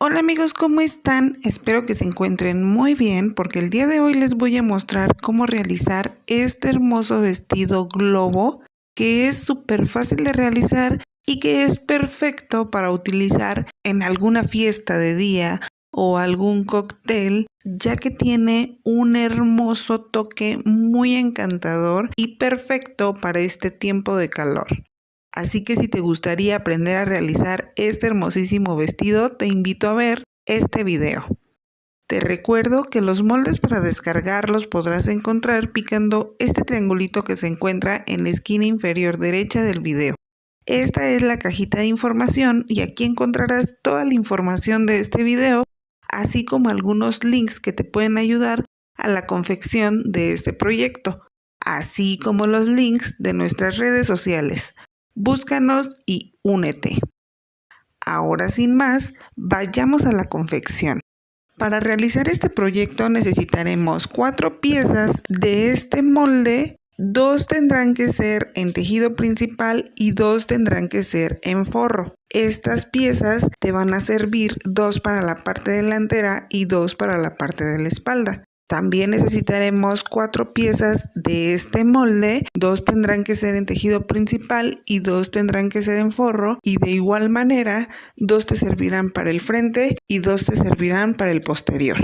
Hola amigos, ¿cómo están? Espero que se encuentren muy bien porque el día de hoy les voy a mostrar cómo realizar este hermoso vestido globo que es súper fácil de realizar y que es perfecto para utilizar en alguna fiesta de día o algún cóctel, ya que tiene un hermoso toque muy encantador y perfecto para este tiempo de calor. Así que si te gustaría aprender a realizar este hermosísimo vestido, te invito a ver este video. Te recuerdo que los moldes para descargarlos podrás encontrar picando este triangulito que se encuentra en la esquina inferior derecha del video. Esta es la cajita de información y aquí encontrarás toda la información de este video, así como algunos links que te pueden ayudar a la confección de este proyecto, así como los links de nuestras redes sociales. Búscanos y únete. Ahora sin más, vayamos a la confección. Para realizar este proyecto necesitaremos 4 piezas de este molde, 2 tendrán que ser en tejido principal y 2 tendrán que ser en forro. Estas piezas te van a servir 2 para la parte delantera y 2 para la parte de la espalda. También necesitaremos 4 piezas de este molde, 2 tendrán que ser en tejido principal y 2 tendrán que ser en forro, y de igual manera 2 te servirán para el frente y 2 te servirán para el posterior.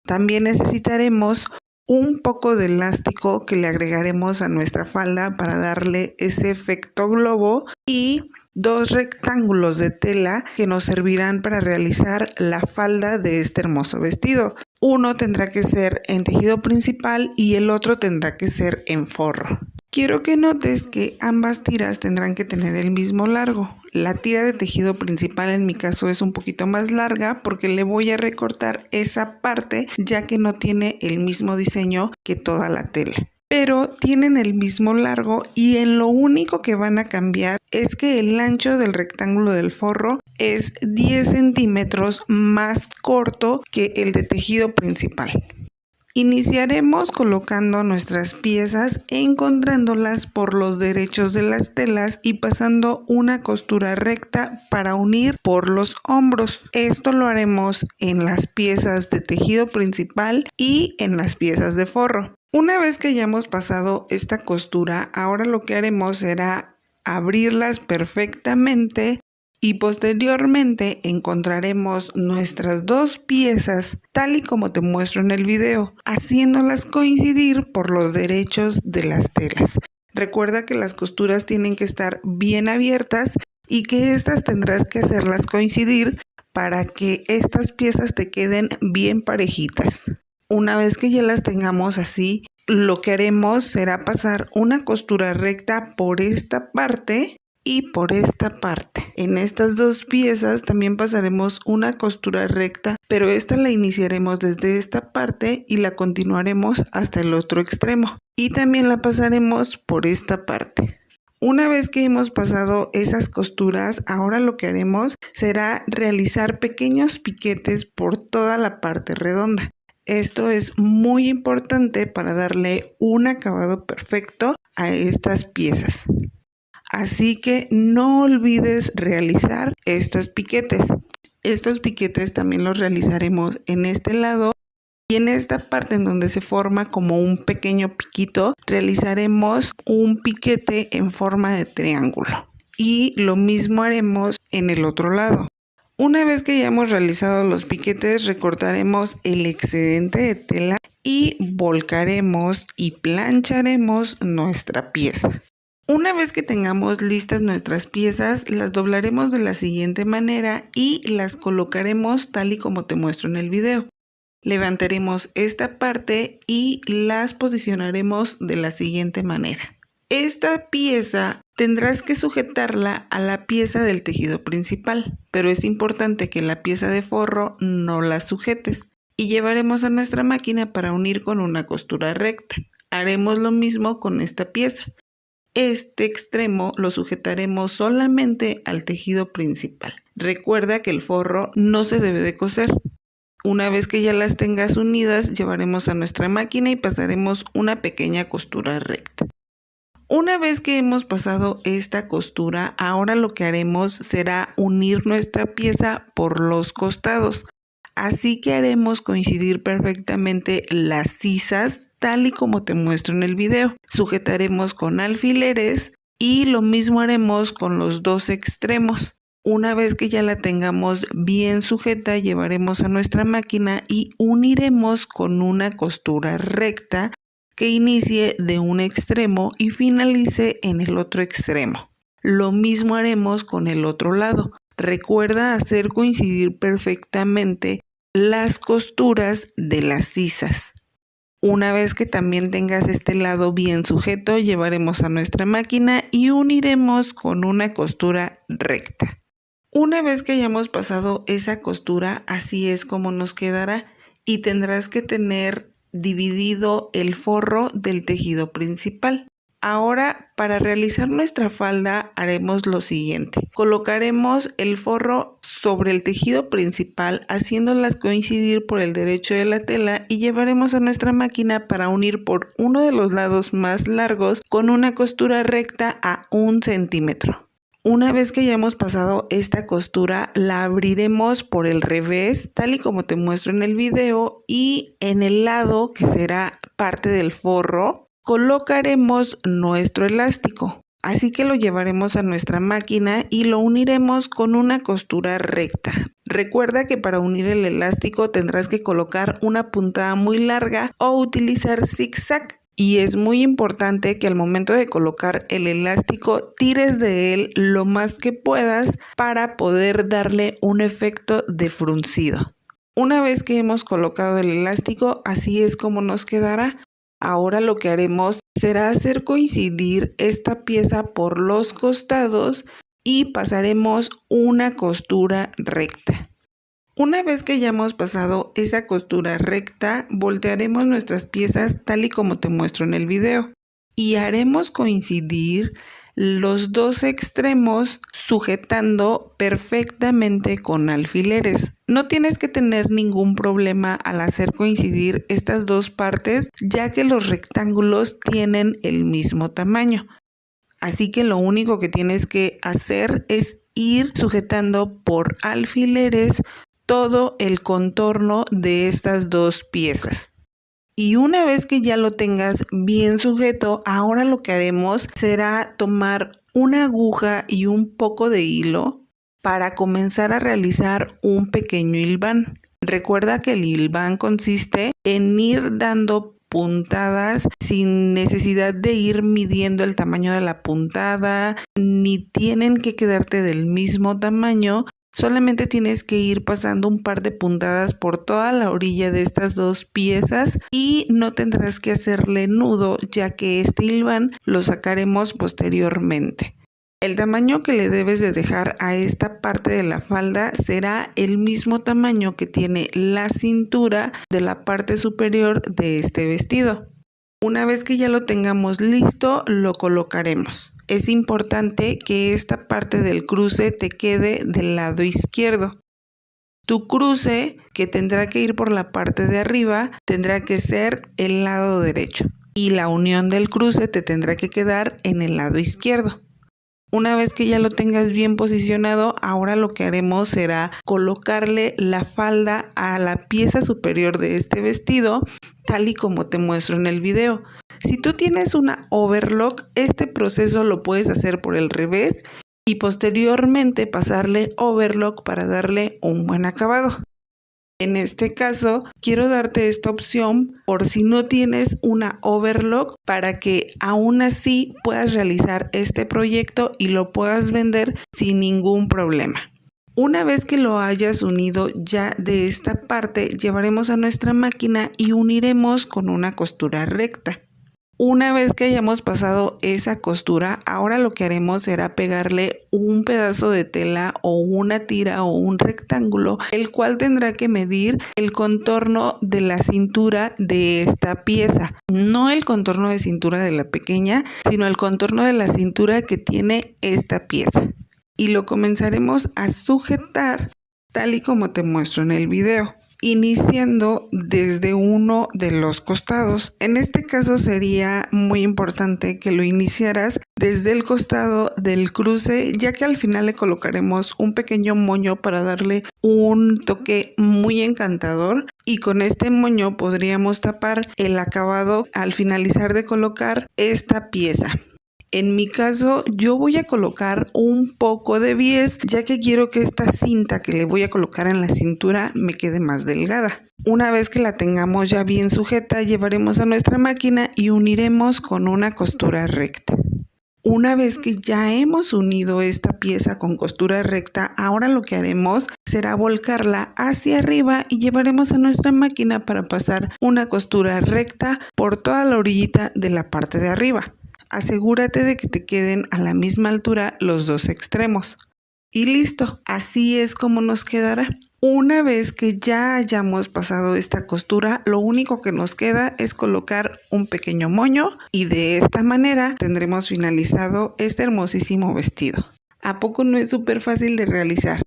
También necesitaremos un poco de elástico que le agregaremos a nuestra falda para darle ese efecto globo y 2 rectángulos de tela que nos servirán para realizar la falda de este hermoso vestido. Uno tendrá que ser en tejido principal y el otro tendrá que ser en forro. Quiero que notes que ambas tiras tendrán que tener el mismo largo. La tira de tejido principal en mi caso es un poquito más larga porque le voy a recortar esa parte ya que no tiene el mismo diseño que toda la tela. Pero tienen el mismo largo y en lo único que van a cambiar es que el ancho del rectángulo del forro es 10 centímetros más corto que el de tejido principal. Iniciaremos colocando nuestras piezas, encontrándolas por los derechos de las telas y pasando una costura recta para unir por los hombros. Esto lo haremos en las piezas de tejido principal y en las piezas de forro. Una vez que hayamos pasado esta costura, ahora lo que haremos será abrirlas perfectamente y posteriormente encontraremos nuestras 2 piezas tal y como te muestro en el video, haciéndolas coincidir por los derechos de las telas. Recuerda que las costuras tienen que estar bien abiertas y que estas tendrás que hacerlas coincidir para que estas piezas te queden bien parejitas. Una vez que ya las tengamos así, lo que haremos será pasar una costura recta por esta parte y por esta parte. En estas 2 piezas también pasaremos una costura recta, pero esta la iniciaremos desde esta parte y la continuaremos hasta el otro extremo. Y también la pasaremos por esta parte. Una vez que hemos pasado esas costuras, ahora lo que haremos será realizar pequeños piquetes por toda la parte redonda. Esto es muy importante para darle un acabado perfecto a estas piezas. Así que no olvides realizar estos piquetes. Estos piquetes también los realizaremos en este lado y en esta parte en donde se forma como un pequeño piquito, realizaremos un piquete en forma de triángulo. Y lo mismo haremos en el otro lado. Una vez que ya hemos realizado los piquetes, recortaremos el excedente de tela y volcaremos y plancharemos nuestra pieza. Una vez que tengamos listas nuestras piezas, las doblaremos de la siguiente manera y las colocaremos tal y como te muestro en el video. Levantaremos esta parte y las posicionaremos de la siguiente manera. Esta pieza tendrás que sujetarla a la pieza del tejido principal, pero es importante que la pieza de forro no la sujetes y llevaremos a nuestra máquina para unir con una costura recta. Haremos lo mismo con esta pieza. Este extremo lo sujetaremos solamente al tejido principal. Recuerda que el forro no se debe de coser. Una vez que ya las tengas unidas, llevaremos a nuestra máquina y pasaremos una pequeña costura recta. Una vez que hemos pasado esta costura, ahora lo que haremos será unir nuestra pieza por los costados. Así que haremos coincidir perfectamente las sisas tal y como te muestro en el video. Sujetaremos con alfileres y lo mismo haremos con los dos extremos. Una vez que ya la tengamos bien sujeta, llevaremos a nuestra máquina y uniremos con una costura recta que inicie de un extremo y finalice en el otro extremo. Lo mismo haremos con el otro lado. Recuerda hacer coincidir perfectamente las costuras de las sisas. Una vez que también tengas este lado bien sujeto, llevaremos a nuestra máquina y uniremos con una costura recta. Una vez que hayamos pasado esa costura, así es como nos quedará y tendrás que tener dividido el forro del tejido principal. Ahora, para realizar nuestra falda haremos lo siguiente. Colocaremos el forro sobre el tejido principal haciéndolas coincidir por el derecho de la tela y llevaremos a nuestra máquina para unir por uno de los lados más largos con una costura recta a 1 centímetro. Una vez que hayamos pasado esta costura, la abriremos por el revés, tal y como te muestro en el video, y en el lado que será parte del forro, colocaremos nuestro elástico. Así que lo llevaremos a nuestra máquina y lo uniremos con una costura recta. Recuerda que para unir el elástico tendrás que colocar una puntada muy larga o utilizar zigzag. Y es muy importante que al momento de colocar el elástico tires de él lo más que puedas para poder darle un efecto de fruncido. Una vez que hemos colocado el elástico, así es como nos quedará. Ahora lo que haremos será hacer coincidir esta pieza por los costados y pasaremos una costura recta. Una vez que ya hemos pasado esa costura recta, voltearemos nuestras piezas tal y como te muestro en el video y haremos coincidir los dos extremos sujetando perfectamente con alfileres. No tienes que tener ningún problema al hacer coincidir estas dos partes, ya que los rectángulos tienen el mismo tamaño. Así que lo único que tienes que hacer es ir sujetando por alfileres todo el contorno de estas dos piezas. Y una vez que ya lo tengas bien sujeto, ahora lo que haremos será tomar una aguja y un poco de hilo para comenzar a realizar un pequeño hilván. Recuerda que el hilván consiste en ir dando puntadas sin necesidad de ir midiendo el tamaño de la puntada, ni tienen que quedarte del mismo tamaño. Solamente tienes que ir pasando un par de puntadas por toda la orilla de estas dos piezas y no tendrás que hacerle nudo, ya que este hilván lo sacaremos posteriormente. El tamaño que le debes de dejar a esta parte de la falda será el mismo tamaño que tiene la cintura de la parte superior de este vestido. Una vez que ya lo tengamos listo, lo colocaremos. Es importante que esta parte del cruce te quede del lado izquierdo. Tu cruce, que tendrá que ir por la parte de arriba, tendrá que ser el lado derecho. Y la unión del cruce te tendrá que quedar en el lado izquierdo. Una vez que ya lo tengas bien posicionado, ahora lo que haremos será colocarle la falda a la pieza superior de este vestido, tal y como te muestro en el video. Si tú tienes una overlock, este proceso lo puedes hacer por el revés y posteriormente pasarle overlock para darle un buen acabado. En este caso, quiero darte esta opción por si no tienes una overlock para que aún así puedas realizar este proyecto y lo puedas vender sin ningún problema. Una vez que lo hayas unido ya de esta parte, llevaremos a nuestra máquina y uniremos con una costura recta. Una vez que hayamos pasado esa costura, ahora lo que haremos será pegarle un pedazo de tela o una tira o un rectángulo, el cual tendrá que medir el contorno de la cintura de esta pieza. No el contorno de cintura de la pequeña, sino el contorno de la cintura que tiene esta pieza. Y lo comenzaremos a sujetar tal y como te muestro en el video. iniciando desde uno de los costados. En este caso sería muy importante que lo iniciaras desde el costado del cruce, ya que al final le colocaremos un pequeño moño para darle un toque muy encantador, y con este moño podríamos tapar el acabado al finalizar de colocar esta pieza. En mi caso, yo voy a colocar un poco de bies, ya que quiero que esta cinta que le voy a colocar en la cintura me quede más delgada. Una vez que la tengamos ya bien sujeta, llevaremos a nuestra máquina y uniremos con una costura recta. Una vez que ya hemos unido esta pieza con costura recta, ahora lo que haremos será volcarla hacia arriba y llevaremos a nuestra máquina para pasar una costura recta por toda la orillita de la parte de arriba. Asegúrate de que te queden a la misma altura los dos extremos. Y listo, así es como nos quedará. Una vez que ya hayamos pasado esta costura, lo único que nos queda es colocar un pequeño moño y de esta manera tendremos finalizado este hermosísimo vestido. ¿A poco no es súper fácil de realizar?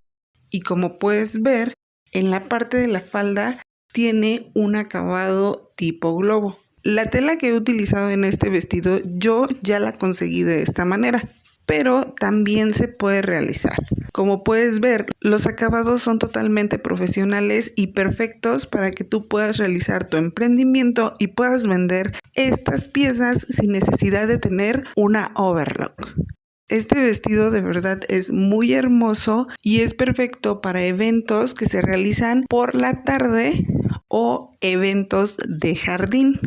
Y como puedes ver, en la parte de la falda tiene un acabado tipo globo. La tela que he utilizado en este vestido yo ya la conseguí de esta manera, pero también se puede realizar. Como puedes ver, los acabados son totalmente profesionales y perfectos para que tú puedas realizar tu emprendimiento y puedas vender estas piezas sin necesidad de tener una overlock. Este vestido de verdad es muy hermoso y es perfecto para eventos que se realizan por la tarde o eventos de jardín.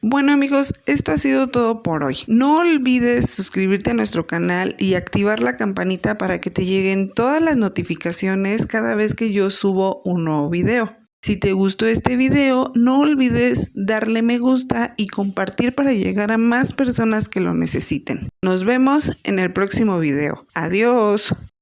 Bueno amigos, esto ha sido todo por hoy. No olvides suscribirte a nuestro canal y activar la campanita para que te lleguen todas las notificaciones cada vez que yo subo un nuevo video. Si te gustó este video, no olvides darle me gusta y compartir para llegar a más personas que lo necesiten. Nos vemos en el próximo video. Adiós.